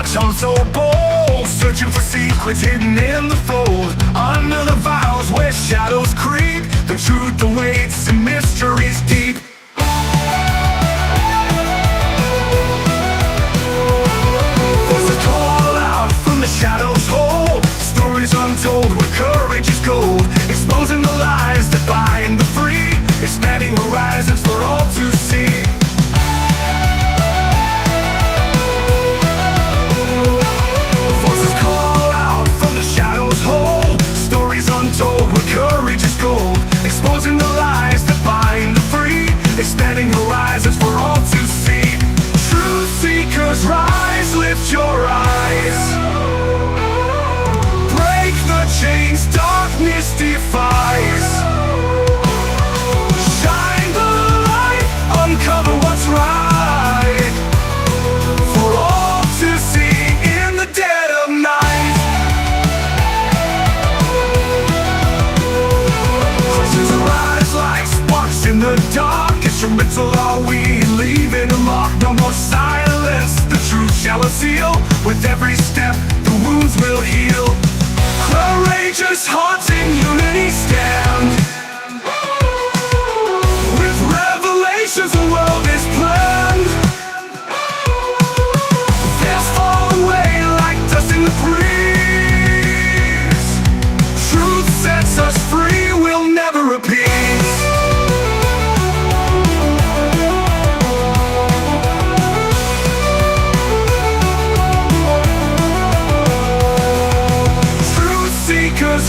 Some so bold, searching for secrets hidden in the fold. Under the vows where shadows creep, the truth awaits and mysteries deep. Voices call out from the shadows hold, stories untold where courage is gold. Exposing the lies that bind the free, expanding horizons for all to see. Untold where courage is gold, exposing the lies that bind the free, expanding horizons for all to see. Truth seekers rise, lift your eyes. Break the chains darkness defies. Shine the light, uncover what's right, for all to see in the dead of night. In the dark, instrumental are we, leaving a mark, no more silence. The truth shall unseal, with every step the wounds will heal. Courageous hearts in unity stand. With revelations the world is planned. There's fallen away like dust in the breeze. Truth sets us free, we'll never appease.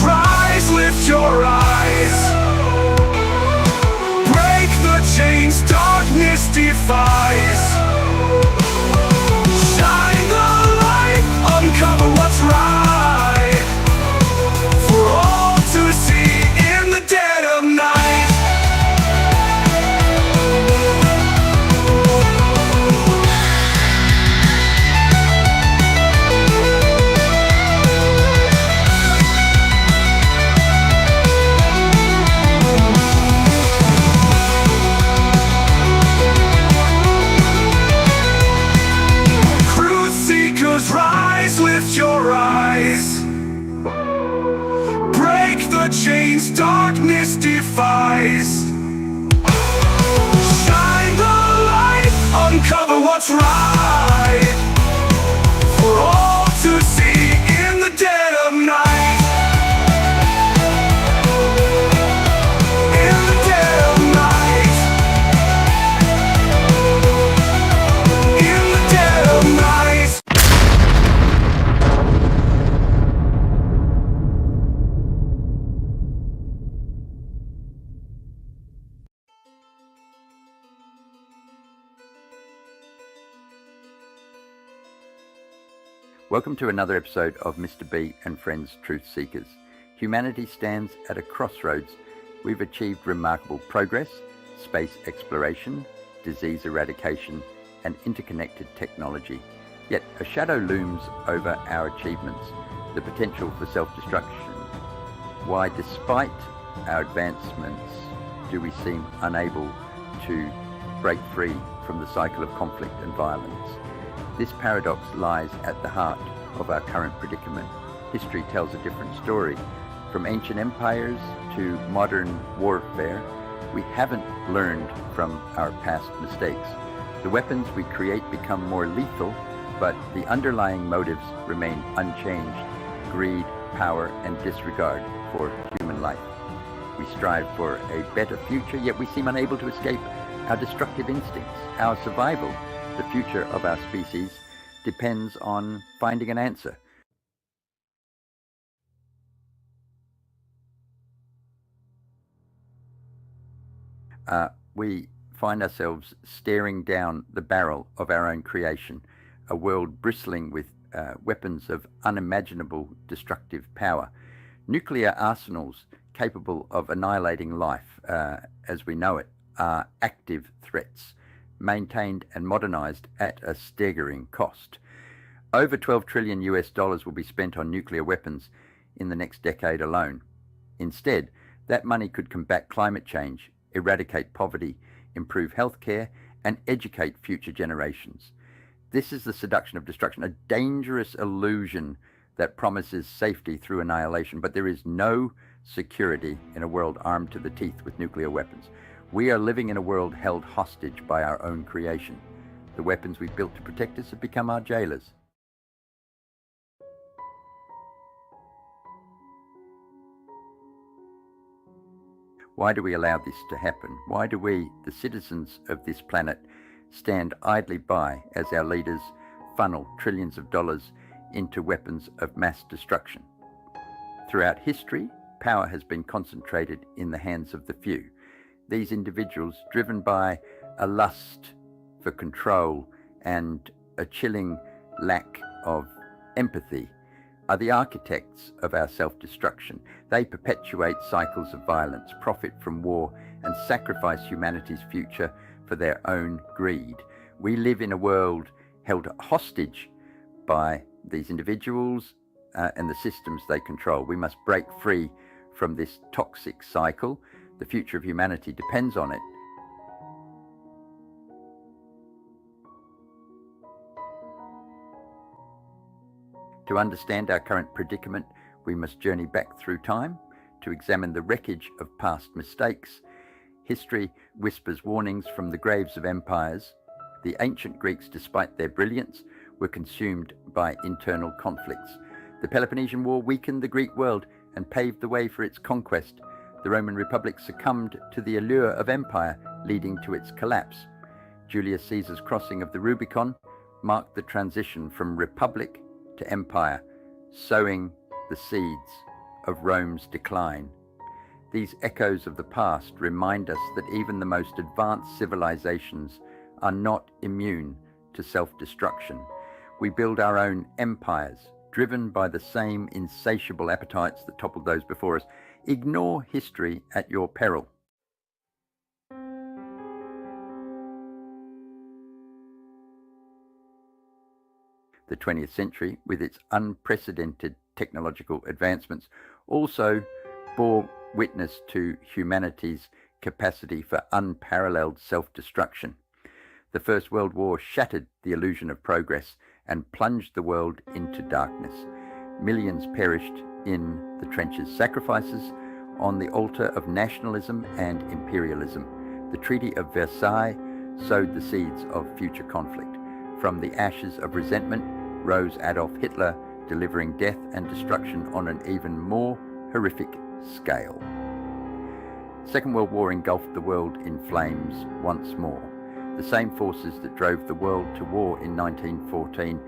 Rise, lift your eyes. Break the chains darkness defies. Shine the light, uncover what's right, for all to see in the dead of night. Rise, lift your eyes. Break the chains darkness defies. Shine the light, uncover what's right, for all to see in the dead of night. In the dead of night. In the dead of night. Welcome to another episode of Mr. B and Friends Truth Seekers. Humanity stands at a crossroads. We've achieved remarkable progress, space exploration, disease eradication, and interconnected technology. Yet a shadow looms over our achievements, the potential for self-destruction. Why, despite our advancements, do we seem unable to break free from the cycle of conflict and violence? This paradox lies at the heart of our current predicament. History tells a different story. From ancient empires to modern warfare, we haven't learned from our past mistakes. The weapons we create become more lethal, but the underlying motives remain unchanged: greed, power, and disregard for human life. We strive for a better future, yet we seem unable to escape our destructive instincts. Our survival, the future of our species, depends on finding an answer. We find ourselves staring down the barrel of our own creation, a world bristling with weapons of unimaginable destructive power. Nuclear arsenals capable of annihilating life as we know it are active threats, maintained and modernized at a staggering cost. Over $12 trillion will be spent on nuclear weapons in the next decade alone. Instead, that money could combat climate change, eradicate poverty, improve healthcare, and educate future generations. This is the seduction of destruction, a dangerous illusion that promises safety through annihilation. But there is no security in a world armed to the teeth with nuclear weapons. We are living in a world held hostage by our own creation. The weapons we've built to protect us have become our jailers. Why do we allow this to happen? Why do we, the citizens of this planet, stand idly by as our leaders funnel trillions of dollars into weapons of mass destruction? Throughout history, power has been concentrated in the hands of the few. These individuals, driven by a lust for control and a chilling lack of empathy, are the architects of our self-destruction. They perpetuate cycles of violence, profit from war, and sacrifice humanity's future for their own greed. We live in a world held hostage by these individuals and the systems they control. We must break free from this toxic cycle. The future of humanity depends on it. To understand our current predicament, we must journey back through time to examine the wreckage of past mistakes. History whispers warnings from the graves of empires. The ancient Greeks, despite their brilliance, were consumed by internal conflicts. The Peloponnesian War weakened the Greek world and paved the way for its conquest. The Roman Republic succumbed to the allure of empire, leading to its collapse. Julius Caesar's crossing of the Rubicon marked the transition from republic to empire, sowing the seeds of Rome's decline. These echoes of the past remind us that even the most advanced civilizations are not immune to self-destruction. We build our own empires, driven by the same insatiable appetites that toppled those before us. Ignore history at your peril. The 20th century, with its unprecedented technological advancements, also bore witness to humanity's capacity for unparalleled self-destruction. The First World War shattered the illusion of progress and plunged the world into darkness. Millions perished in the trenches, sacrifices on the altar of nationalism and imperialism. The Treaty of Versailles sowed the seeds of future conflict. From the ashes of resentment rose Adolf Hitler, delivering death and destruction on an even more horrific scale. The Second World War engulfed the world in flames once more. The same forces that drove the world to war in 1914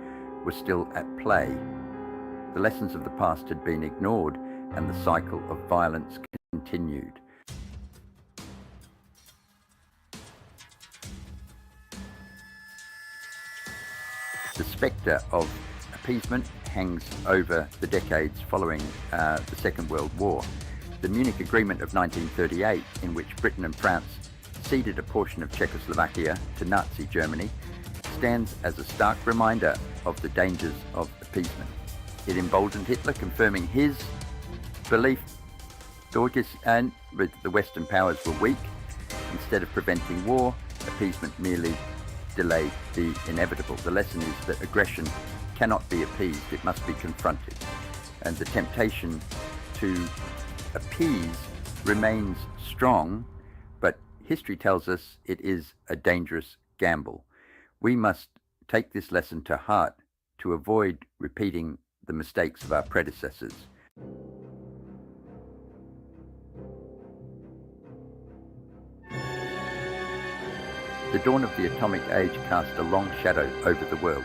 were still at play. The lessons of the past had been ignored, and the cycle of violence continued. The spectre of appeasement hangs over the decades following the Second World War. The Munich Agreement of 1938, in which Britain and France ceded a portion of Czechoslovakia to Nazi Germany, stands as a stark reminder of the dangers of appeasement. It emboldened Hitler, confirming his belief and the Western powers were weak. Instead of preventing war, appeasement merely delayed the inevitable. The lesson is that aggression cannot be appeased, it must be confronted. And the temptation to appease remains strong, but history tells us it is a dangerous gamble. We must take this lesson to heart to avoid repeating the mistakes of our predecessors. The dawn of the atomic age cast a long shadow over the world.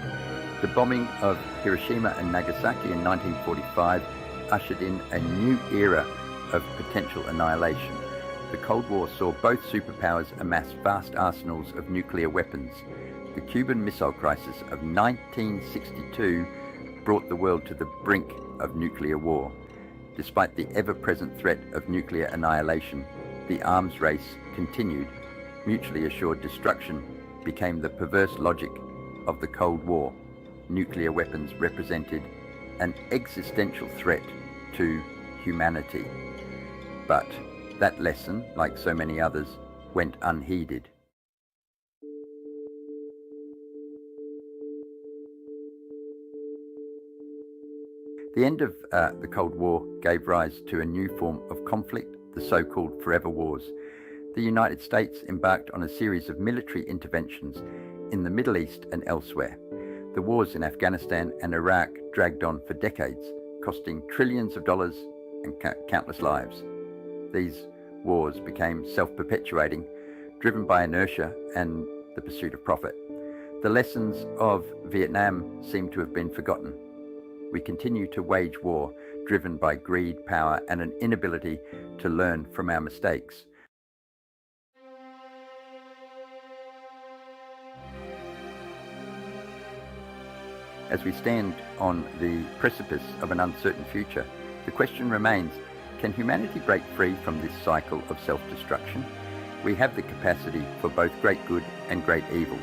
The bombing of Hiroshima and Nagasaki in 1945 ushered in a new era of potential annihilation. The Cold War saw both superpowers amass vast arsenals of nuclear weapons. The Cuban Missile Crisis of 1962 brought the world to the brink of nuclear war. Despite the ever-present threat of nuclear annihilation, the arms race continued. Mutually assured destruction became the perverse logic of the Cold War. Nuclear weapons represented an existential threat to humanity. But that lesson, like so many others, went unheeded. The end of the Cold War gave rise to a new form of conflict, the so-called forever wars. The United States embarked on a series of military interventions in the Middle East and elsewhere. The wars in Afghanistan and Iraq dragged on for decades, costing trillions of dollars and countless lives. These wars became self-perpetuating, driven by inertia and the pursuit of profit. The lessons of Vietnam seem to have been forgotten. We continue to wage war, driven by greed, power, and an inability to learn from our mistakes. As we stand on the precipice of an uncertain future, the question remains, can humanity break free from this cycle of self-destruction? We have the capacity for both great good and great evil.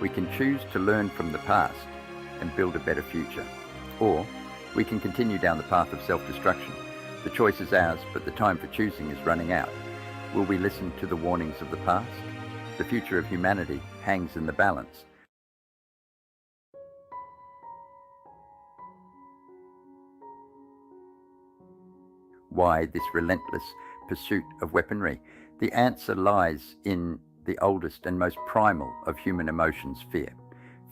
We can choose to learn from the past and build a better future. Or we can continue down the path of self-destruction. The choice is ours, but the time for choosing is running out. Will we listen to the warnings of the past? The future of humanity hangs in the balance. Why this relentless pursuit of weaponry? The answer lies in the oldest and most primal of human emotions, fear.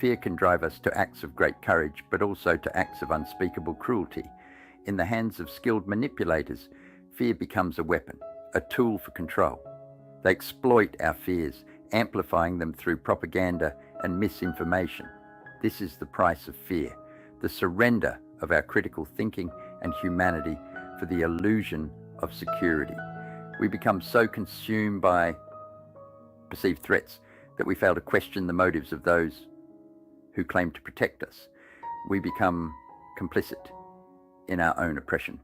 Fear can drive us to acts of great courage, but also to acts of unspeakable cruelty. In the hands of skilled manipulators, fear becomes a weapon, a tool for control. They exploit our fears, amplifying them through propaganda and misinformation. This is the price of fear, the surrender of our critical thinking and humanity for the illusion of security. We become so consumed by perceived threats that we fail to question the motives of those who claim to protect us. We become complicit in our own oppression.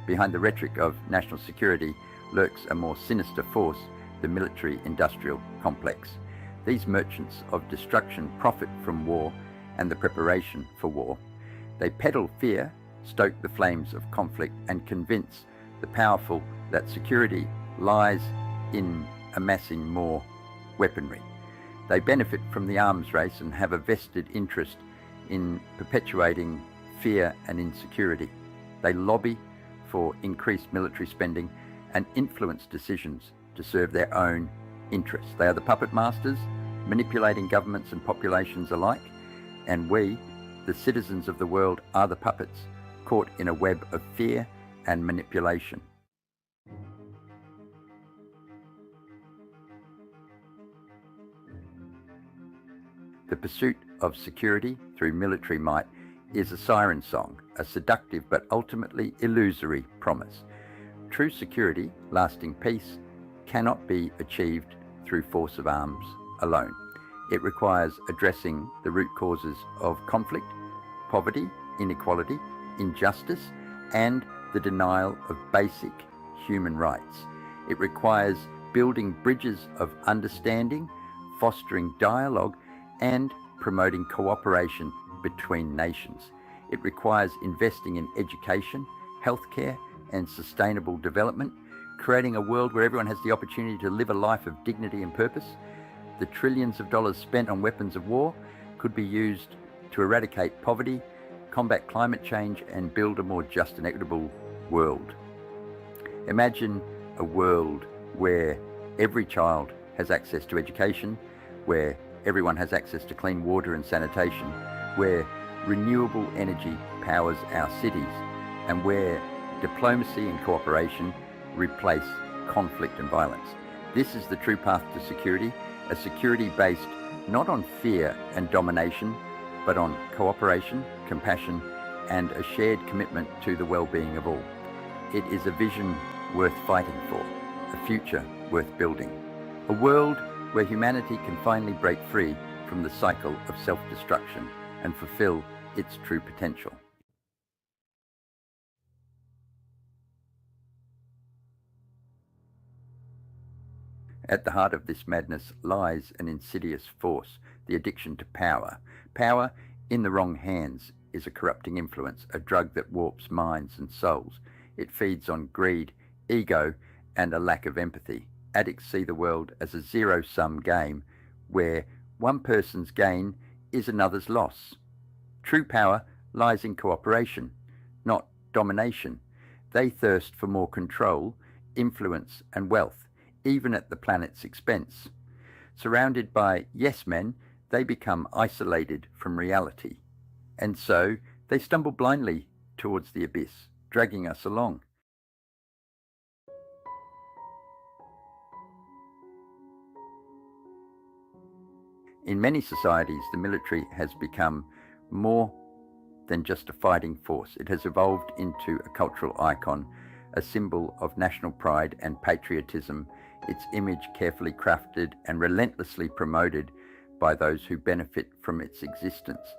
Behind the rhetoric of national security lurks a more sinister force, the military-industrial complex. These merchants of destruction profit from war and the preparation for war. They peddle fear, stoke the flames of conflict, and convince the powerful that security lies in amassing more weaponry. They benefit from the arms race and have a vested interest in perpetuating fear and insecurity. They lobby for increased military spending and influence decisions to serve their own interests. They are the puppet masters, manipulating governments and populations alike, and we, the citizens of the world, are the puppets, caught in a web of fear and manipulation. The pursuit of security through military might is a siren song, a seductive but ultimately illusory promise. True security, lasting peace, cannot be achieved through force of arms alone. It requires addressing the root causes of conflict, poverty, inequality, injustice, and the denial of basic human rights. It requires building bridges of understanding, fostering dialogue, and promoting cooperation between nations. It requires investing in education, healthcare, and sustainable development, creating a world where everyone has the opportunity to live a life of dignity and purpose. The trillions of dollars spent on weapons of war could be used to eradicate poverty, combat climate change, and build a more just and equitable world. Imagine a world where every child has access to education, where everyone has access to clean water and sanitation, where renewable energy powers our cities, and where diplomacy and cooperation replace conflict and violence. This is the true path to security, a security based not on fear and domination, but on cooperation, compassion, and a shared commitment to the well-being of all. It is a vision worth fighting for, a future worth building, a world where humanity can finally break free from the cycle of self-destruction and fulfill its true potential. At the heart of this madness lies an insidious force, the addiction to power. Power, in the wrong hands, is a corrupting influence, a drug that warps minds and souls. It feeds on greed, ego, and a lack of empathy. Addicts see the world as a zero-sum game where one person's gain is another's loss. True power lies in cooperation, not domination. They thirst for more control, influence, and wealth, even at the planet's expense. Surrounded by yes men, they become isolated from reality. And so they stumble blindly towards the abyss, dragging us along. In many societies, the military has become more than just a fighting force. It has evolved into a cultural icon, a symbol of national pride and patriotism, its image carefully crafted and relentlessly promoted by those who benefit from its existence.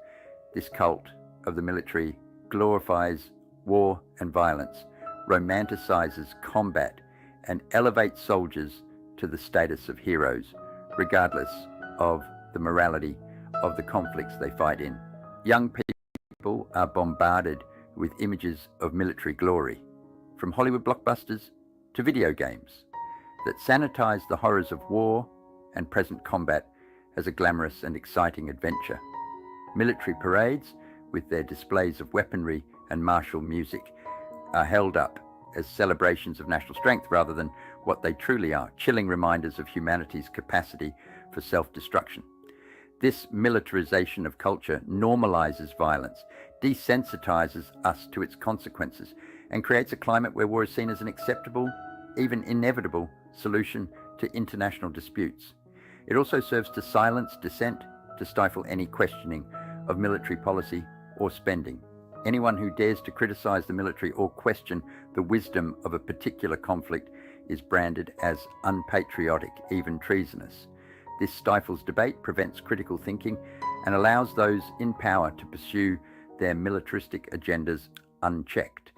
This cult of the military glorifies war and violence, romanticizes combat, and elevates soldiers to the status of heroes, regardless of the morality of the conflicts they fight in. Young people are bombarded with images of military glory, from Hollywood blockbusters to video games, that sanitize the horrors of war and present combat as a glamorous and exciting adventure. Military parades, with their displays of weaponry and martial music, are held up as celebrations of national strength rather than what they truly are, chilling reminders of humanity's capacity for self-destruction. This militarization of culture normalizes violence, desensitizes us to its consequences, and creates a climate where war is seen as an acceptable, even inevitable, solution to international disputes. It also serves to silence dissent, to stifle any questioning of military policy or spending. Anyone who dares to criticize the military or question the wisdom of a particular conflict is branded as unpatriotic, even treasonous. This stifles debate, prevents critical thinking, and allows those in power to pursue their militaristic agendas unchecked.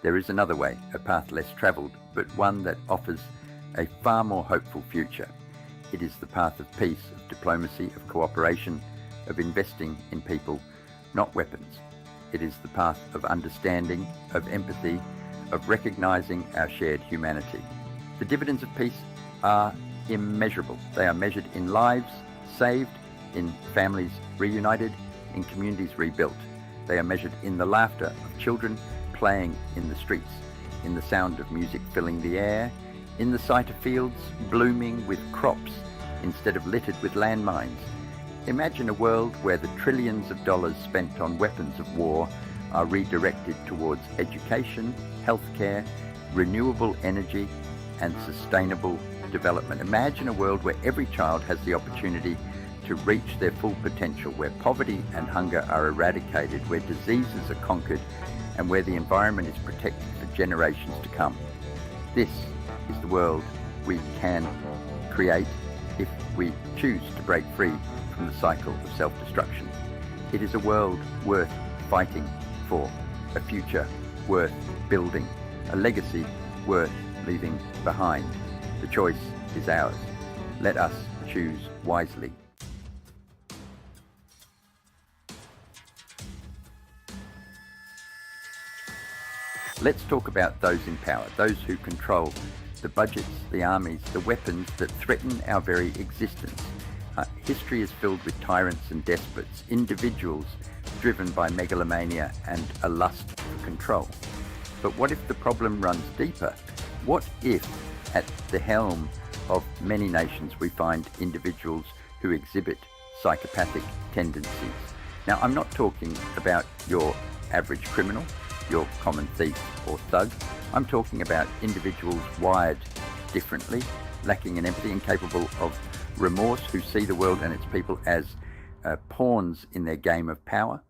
There is another way, a path less traveled, but one that offers a far more hopeful future. It is the path of peace, of diplomacy, of cooperation, of investing in people, not weapons. It is the path of understanding, of empathy, of recognizing our shared humanity. The dividends of peace are immeasurable. They are measured in lives saved, in families reunited, in communities rebuilt. They are measured in the laughter of children playing in the streets, in the sound of music filling the air, in the sight of fields blooming with crops instead of littered with landmines. Imagine a world where the trillions of dollars spent on weapons of war are redirected towards education, healthcare, renewable energy, and sustainable development. Imagine a world where every child has the opportunity to reach their full potential, where poverty and hunger are eradicated, where diseases are conquered, and where the environment is protected for generations to come. This is the world we can create if we choose to break free from the cycle of self-destruction. It is a world worth fighting for, a future worth building, a legacy worth leaving behind. The choice is ours. Let us choose wisely. Let's talk about those in power, those who control the budgets, the armies, the weapons that threaten our very existence. History is filled with tyrants and despots, individuals driven by megalomania and a lust for control. But what if the problem runs deeper? What if at the helm of many nations we find individuals who exhibit psychopathic tendencies? Now, I'm not talking about your average criminal, your common thief or thug. I'm talking about individuals wired differently, lacking in empathy, incapable of remorse, who see the world and its people as pawns in their game of power.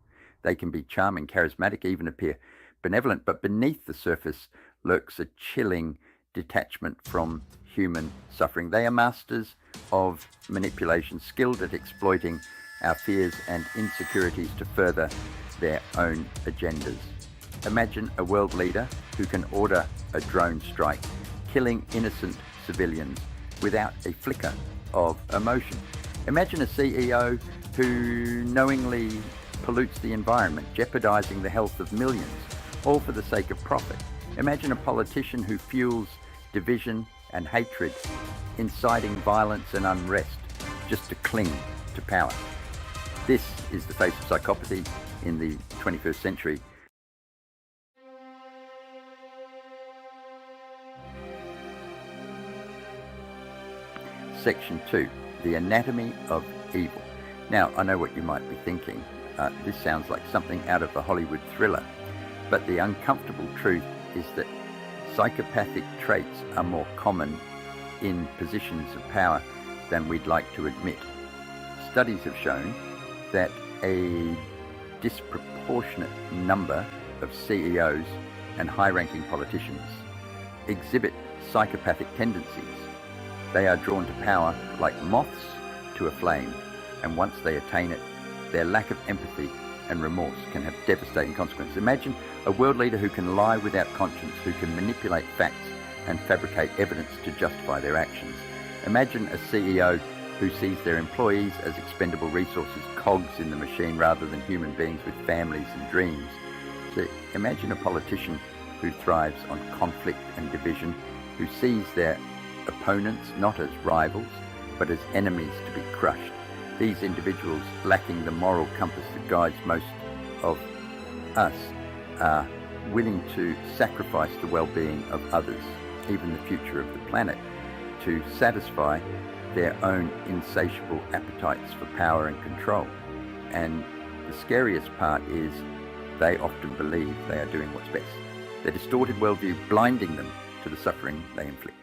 They can be charming, charismatic, even appear benevolent, but beneath the surface lurks a chilling detachment from human suffering. They are masters of manipulation, skilled at exploiting our fears and insecurities to further their own agendas. Imagine a world leader who can order a drone strike, killing innocent civilians without a flicker of emotion. Imagine a CEO who knowingly pollutes the environment, jeopardizing the health of millions, all for the sake of profit. Imagine a politician who fuels division and hatred, inciting violence and unrest just to cling to power. This is the face of psychopathy in the 21st century. Section 2, the anatomy of evil. Now, I know what you might be thinking. This sounds like something out of a Hollywood thriller, but the uncomfortable truth is that psychopathic traits are more common in positions of power than we'd like to admit. Studies have shown that a disproportionate number of CEOs and high-ranking politicians exhibit psychopathic tendencies. They are drawn to power like moths to a flame, and once they attain it, their lack of empathy and remorse can have devastating consequences. Imagine a world leader who can lie without conscience, who can manipulate facts and fabricate evidence to justify their actions. Imagine a CEO who sees their employees as expendable resources, cogs in the machine rather than human beings with families and dreams. So imagine a politician who thrives on conflict and division, who sees their opponents not as rivals but as enemies to be crushed. These individuals, lacking the moral compass that guides most of us, are willing to sacrifice the well-being of others, even the future of the planet, to satisfy their own insatiable appetites for power and control. And the scariest part is they often believe they are doing what's best. Their distorted worldview blinding them to the suffering they inflict.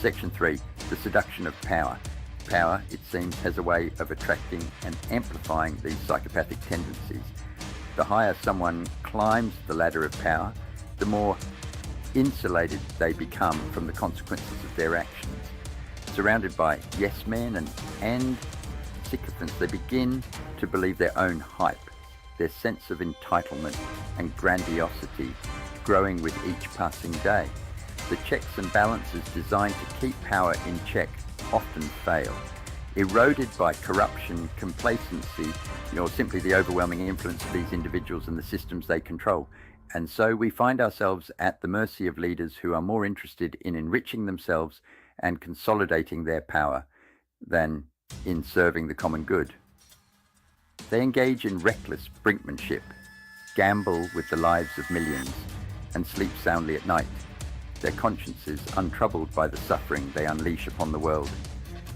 Section 3, the seduction of power. Power, it seems, has a way of attracting and amplifying these psychopathic tendencies. The higher someone climbs the ladder of power, the more insulated they become from the consequences of their actions. Surrounded by yes men and sycophants, they begin to believe their own hype, their sense of entitlement and grandiosity growing with each passing day. The checks and balances designed to keep power in check often fail, eroded by corruption, complacency, or simply the overwhelming influence of these individuals and the systems they control. And so we find ourselves at the mercy of leaders who are more interested in enriching themselves and consolidating their power than in serving the common good. They engage in reckless brinkmanship, gamble with the lives of millions, and sleep soundly at night, their consciences untroubled by the suffering they unleash upon the world.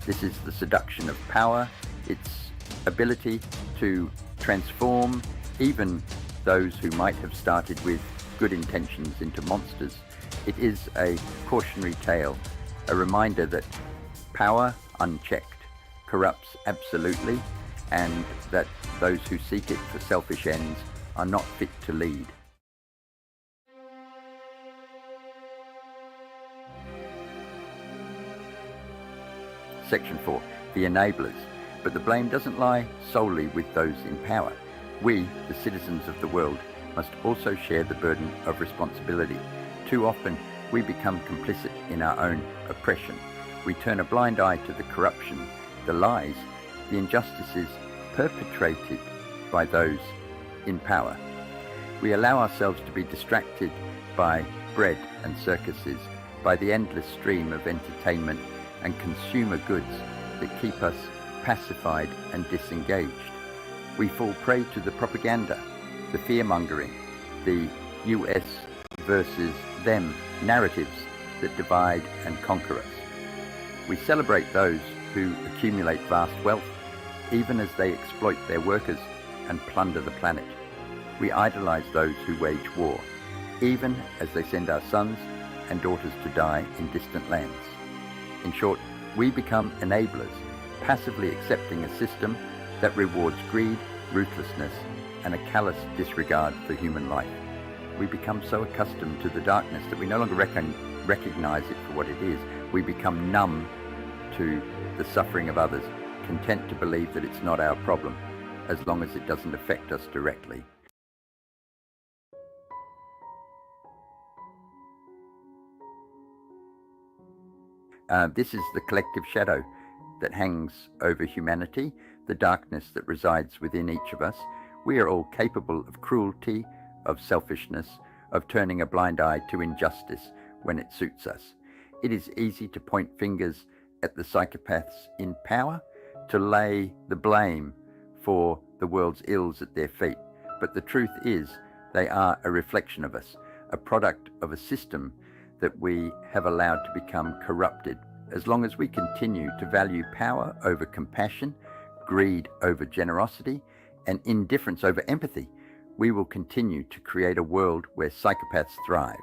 This is the seduction of power, its ability to transform even those who might have started with good intentions into monsters. It is a cautionary tale, a reminder that power unchecked corrupts absolutely, and that those who seek it for selfish ends are not fit to lead. Section 4, the enablers. But the blame doesn't lie solely with those in power. We, the citizens of the world, must also share the burden of responsibility. Too often, we become complicit in our own oppression. We turn a blind eye to the corruption, the lies, the injustices perpetrated by those in power. We allow ourselves to be distracted by bread and circuses, by the endless stream of entertainment and consumer goods that keep us pacified and disengaged. We fall prey to the propaganda, the fear-mongering, the US versus them narratives that divide and conquer us. We celebrate those who accumulate vast wealth, even as they exploit their workers and plunder the planet. We idolize those who wage war, even as they send our sons and daughters to die in distant lands. In short, we become enablers, passively accepting a system that rewards greed, ruthlessness, and a callous disregard for human life. We become so accustomed to the darkness that we no longer recognize it for what it is. We become numb to the suffering of others, content to believe that it's not our problem, as long as it doesn't affect us directly. This is the collective shadow that hangs over humanity, the darkness that resides within each of us. We are all capable of cruelty, of selfishness, of turning a blind eye to injustice when it suits us. It is easy to point fingers at the psychopaths in power, to lay the blame for the world's ills at their feet. But the truth is, they are a reflection of us, a product of a system that we have allowed to become corrupted. As long as we continue to value power over compassion, greed over generosity, and indifference over empathy, we will continue to create a world where psychopaths thrive.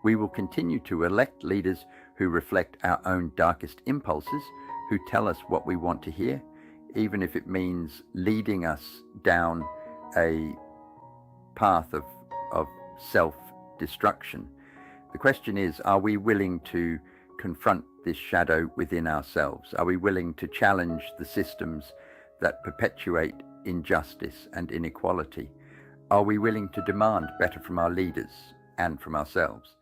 We will continue to elect leaders who reflect our own darkest impulses, who tell us what we want to hear, even if it means leading us down a path of self-destruction. The question is, are we willing to confront this shadow within ourselves? Are we willing to challenge the systems that perpetuate injustice and inequality? Are we willing to demand better from our leaders and from ourselves?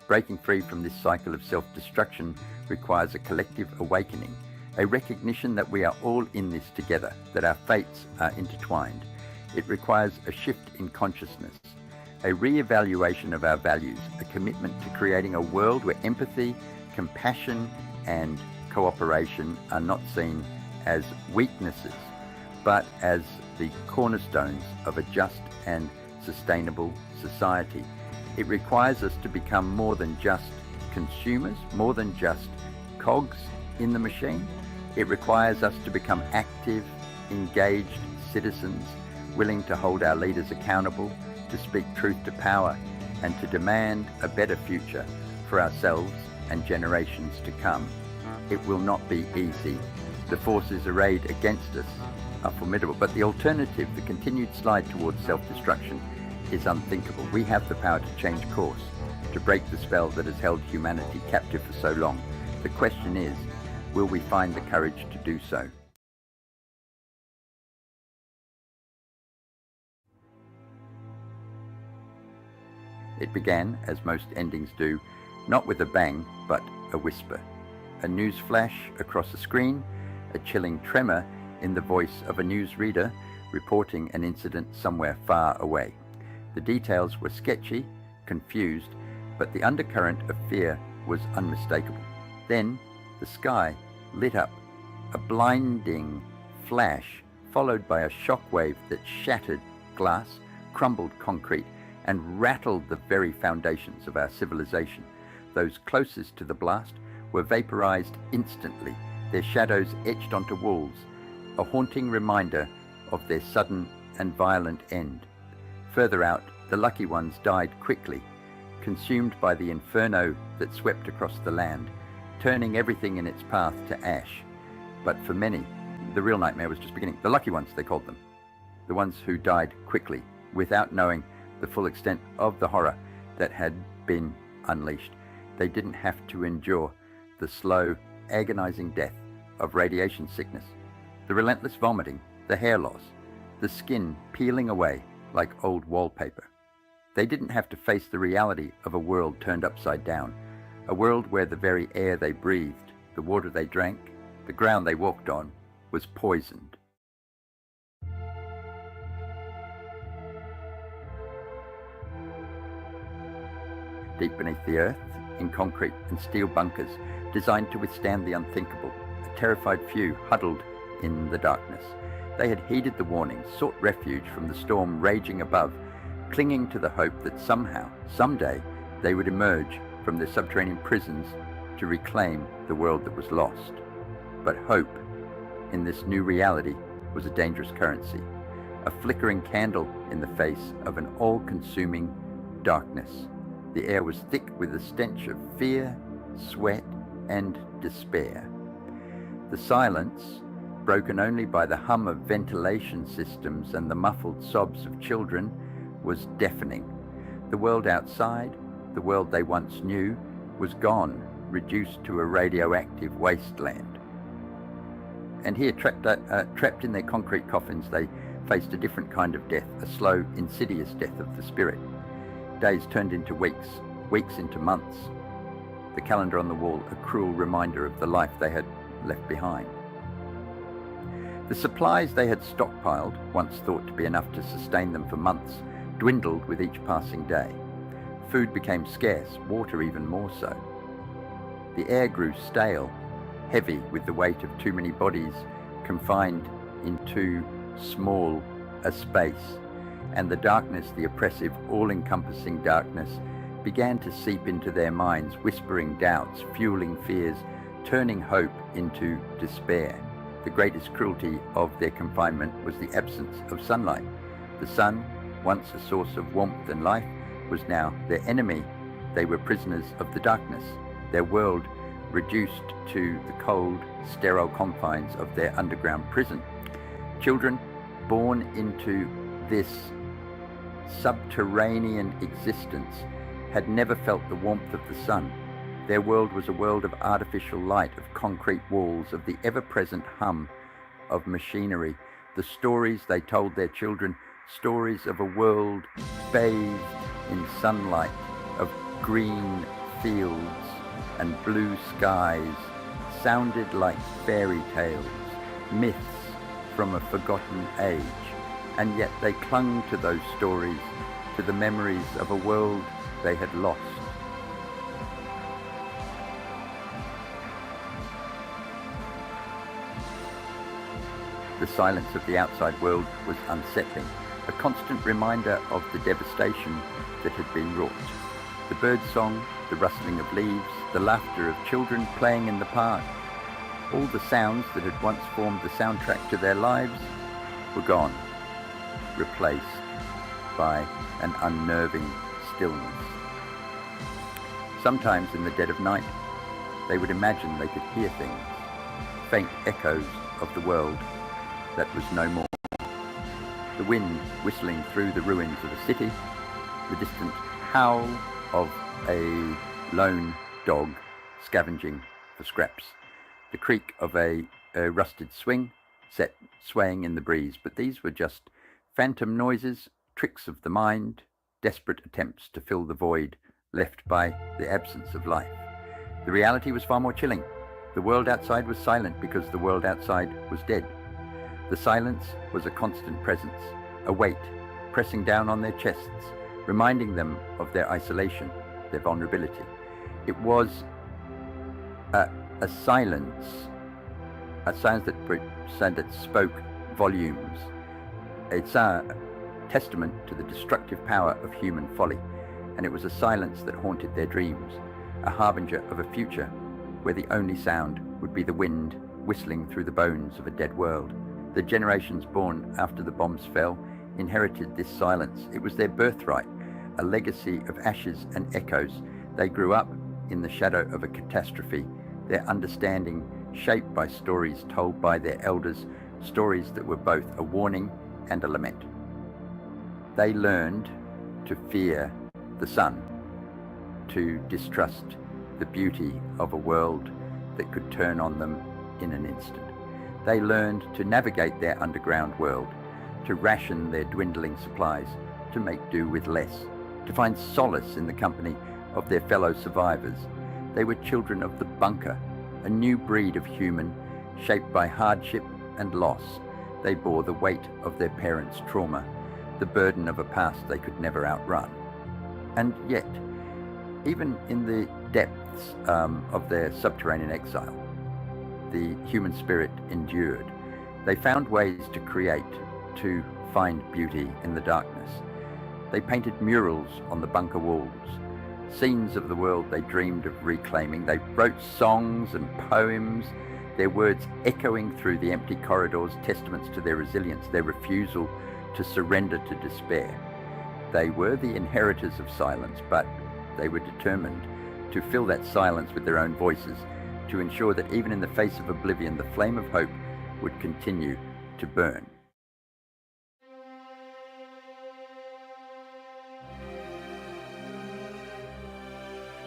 Breaking free from this cycle of self-destruction requires a collective awakening, a recognition that we are all in this together, that our fates are intertwined. It requires a shift in consciousness, a re-evaluation of our values, a commitment to creating a world where empathy, compassion, and cooperation are not seen as weaknesses, but as the cornerstones of a just and sustainable society. It requires us to become more than just consumers, more than just cogs in the machine. It requires us to become active, engaged citizens, willing to hold our leaders accountable, to speak truth to power, and to demand a better future for ourselves and generations to come. It will not be easy. The forces arrayed against us are formidable, but the alternative, the continued slide towards self-destruction, is unthinkable. We have the power to change course, to break the spell that has held humanity captive for so long. The question is, will we find the courage to do so? It began, as most endings do, not with a bang, but a whisper. A news flash across a screen, a chilling tremor in the voice of a newsreader reporting an incident somewhere far away. The details were sketchy, confused, but the undercurrent of fear was unmistakable. Then the sky lit up, a blinding flash followed by a shockwave that shattered glass, crumbled concrete, and rattled the very foundations of our civilization. Those closest to the blast were vaporized instantly, their shadows etched onto walls, a haunting reminder of their sudden and violent end. Further out, the lucky ones died quickly, consumed by the inferno that swept across the land, turning everything in its path to ash. But for many, the real nightmare was just beginning. The lucky ones, they called them. The ones who died quickly, without knowing the full extent of the horror that had been unleashed. They didn't have to endure the slow, agonizing death of radiation sickness, the relentless vomiting, the hair loss, the skin peeling away like old wallpaper. They didn't have to face the reality of a world turned upside down, a world where the very air they breathed, the water they drank, the ground they walked on was poisoned. Deep beneath the earth, in concrete and steel bunkers designed to withstand the unthinkable, a terrified few huddled in the darkness. They had heeded the warnings, sought refuge from the storm raging above, clinging to the hope that somehow, someday, they would emerge from their subterranean prisons to reclaim the world that was lost. But hope, in this new reality, was a dangerous currency, a flickering candle in the face of an all-consuming darkness. The air was thick with the stench of fear, sweat, and despair. The silence, broken only by the hum of ventilation systems and the muffled sobs of children, was deafening. The world outside, the world they once knew, was gone, reduced to a radioactive wasteland. And here, trapped in their concrete coffins, they faced a different kind of death, a slow, insidious death of the spirit. Days turned into weeks, weeks into months, the calendar on the wall a cruel reminder of the life they had left behind. The supplies they had stockpiled, once thought to be enough to sustain them for months, dwindled with each passing day. Food became scarce, water even more so. The air grew stale, heavy with the weight of too many bodies confined in too small a space, and the darkness, the oppressive, all-encompassing darkness, began to seep into their minds, whispering doubts, fueling fears, turning hope into despair. The greatest cruelty of their confinement was the absence of sunlight. The sun, once a source of warmth and life, was now their enemy. They were prisoners of the darkness, their world reduced to the cold, sterile confines of their underground prison. Children born into this subterranean existence had never felt the warmth of the sun. Their world was a world of artificial light, of concrete walls, of the ever-present hum of machinery. The stories they told their children, stories of a world bathed in sunlight, of green fields and blue skies, sounded like fairy tales, myths from a forgotten age. And yet they clung to those stories, to the memories of a world they had lost. The silence of the outside world was unsettling, a constant reminder of the devastation that had been wrought. The bird song, the rustling of leaves, the laughter of children playing in the park, all the sounds that had once formed the soundtrack to their lives were gone, replaced by an unnerving stillness. Sometimes in the dead of night, they would imagine they could hear things, faint echoes of the world that was no more. The wind whistling through the ruins of a city, the distant howl of a lone dog scavenging for scraps, the creak of a rusted swing set swaying in the breeze. But these were just phantom noises, tricks of the mind, desperate attempts to fill the void left by the absence of life. The reality was far more chilling. The world outside was silent because the world outside was dead. The silence was a constant presence, a weight pressing down on their chests, reminding them of their isolation, their vulnerability. It was a silence that spoke volumes. It's a testament to the destructive power of human folly, and it was a silence that haunted their dreams, a harbinger of a future where the only sound would be the wind whistling through the bones of a dead world. The generations born after the bombs fell inherited this silence. It was their birthright, a legacy of ashes and echoes. They grew up in the shadow of a catastrophe, their understanding shaped by stories told by their elders, stories that were both a warning and a lament. They learned to fear the sun, to distrust the beauty of a world that could turn on them in an instant. They learned to navigate their underground world, to ration their dwindling supplies, to make do with less, to find solace in the company of their fellow survivors. They were children of the bunker, a new breed of human shaped by hardship and loss. They bore the weight of their parents' trauma, the burden of a past they could never outrun. And yet, even in the depths of their subterranean exile, the human spirit endured. They found ways to create, to find beauty in the darkness. They painted murals on the bunker walls, scenes of the world they dreamed of reclaiming. They wrote songs and poems, their words echoing through the empty corridors, testaments to their resilience, their refusal to surrender to despair. They were the inheritors of silence, but they were determined to fill that silence with their own voices, to ensure that even in the face of oblivion, the flame of hope would continue to burn.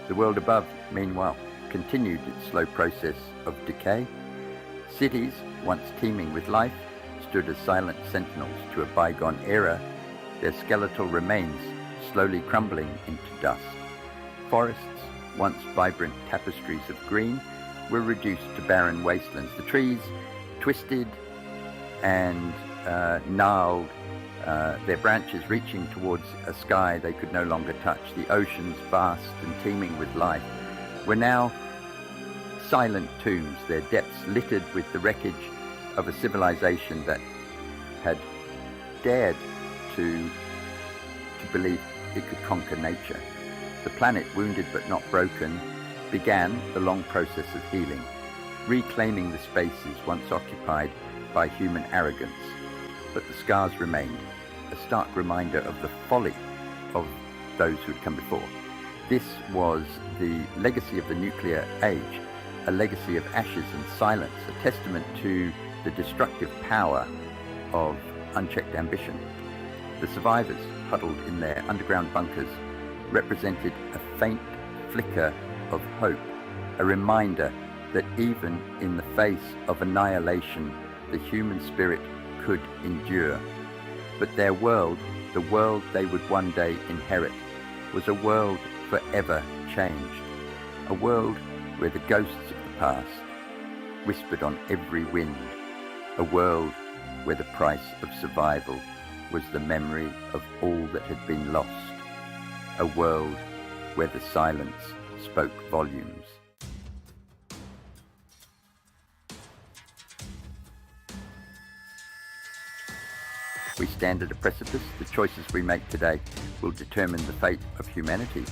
The world above, meanwhile, continued its slow process of decay. Cities, once teeming with life, stood as silent sentinels to a bygone era, their skeletal remains slowly crumbling into dust. Forests, once vibrant tapestries of green, were reduced to barren wastelands. The trees twisted and gnarled, their branches reaching towards a sky they could no longer touch. The oceans, vast and teeming with life, were now silent tombs, their depths littered with the wreckage of a civilization that had dared to believe it could conquer nature. The planet, wounded but not broken, began the long process of healing, reclaiming the spaces once occupied by human arrogance. But the scars remained, a stark reminder of the folly of those who had come before. This was the legacy of the nuclear age, a legacy of ashes and silence, a testament to the destructive power of unchecked ambition. The survivors, huddled in their underground bunkers, represented a faint flicker of hope, a reminder that even in the face of annihilation, the human spirit could endure. But their world, the world they would one day inherit, was a world forever changed, a world where the ghosts of the past whispered on every wind, a world where the price of survival was the memory of all that had been lost, a world where the silence spoke volumes. We stand at a precipice. The choices we make today will determine the fate of humanity.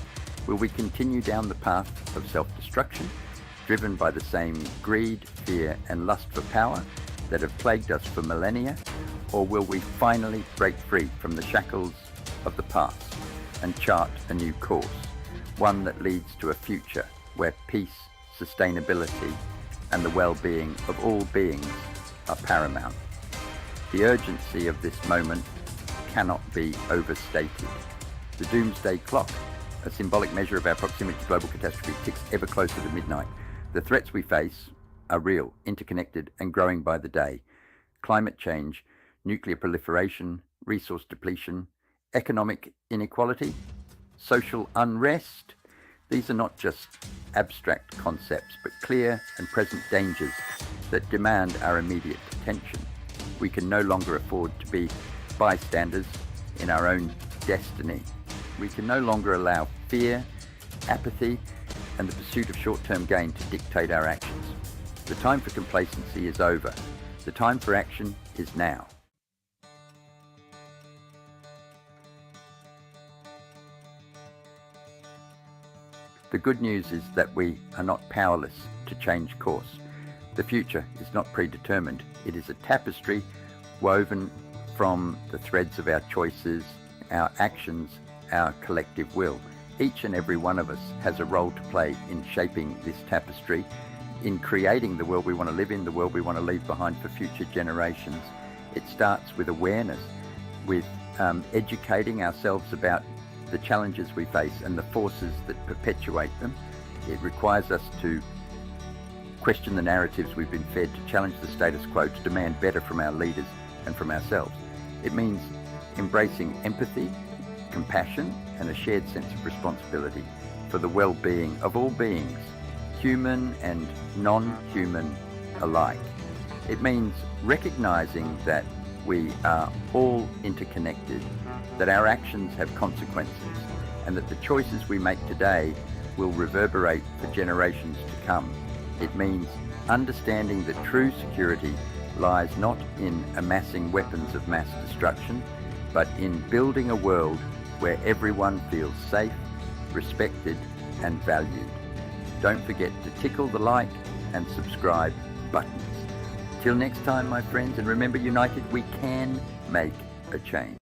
Will we continue down the path of self-destruction, driven by the same greed, fear, and lust for power that have plagued us for millennia? Or will we finally break free from the shackles of the past and chart a new course, one that leads to a future where peace, sustainability, and the well-being of all beings are paramount? The urgency of this moment cannot be overstated. The doomsday clock, a symbolic measure of our proximity to global catastrophe, ticks ever closer to midnight. The threats we face are real, interconnected, and growing by the day. Climate change, nuclear proliferation, resource depletion, economic inequality, social unrest. These are not just abstract concepts, but clear and present dangers that demand our immediate attention. We can no longer afford to be bystanders in our own destiny. We can no longer allow fear, apathy, and the pursuit of short-term gain to dictate our actions. The time for complacency is over. The time for action is now. The good news is that we are not powerless to change course. The future is not predetermined. It is a tapestry woven from the threads of our choices, our actions, our collective will. Each and every one of us has a role to play in shaping this tapestry, in creating the world we want to live in, the world we want to leave behind for future generations. It starts with awareness, with educating ourselves about the challenges we face and the forces that perpetuate them. It requires us to question the narratives we've been fed, to challenge the status quo, to demand better from our leaders and from ourselves. It means embracing empathy, compassion, and a shared sense of responsibility for the well-being of all beings, human and non-human alike. It means recognizing that we are all interconnected, that our actions have consequences, and that the choices we make today will reverberate for generations to come. It means understanding that true security lies not in amassing weapons of mass destruction, but in building a world where everyone feels safe, respected, and valued. Don't forget to tickle the like and subscribe buttons. Till next time, my friends, and remember, united we can make a change.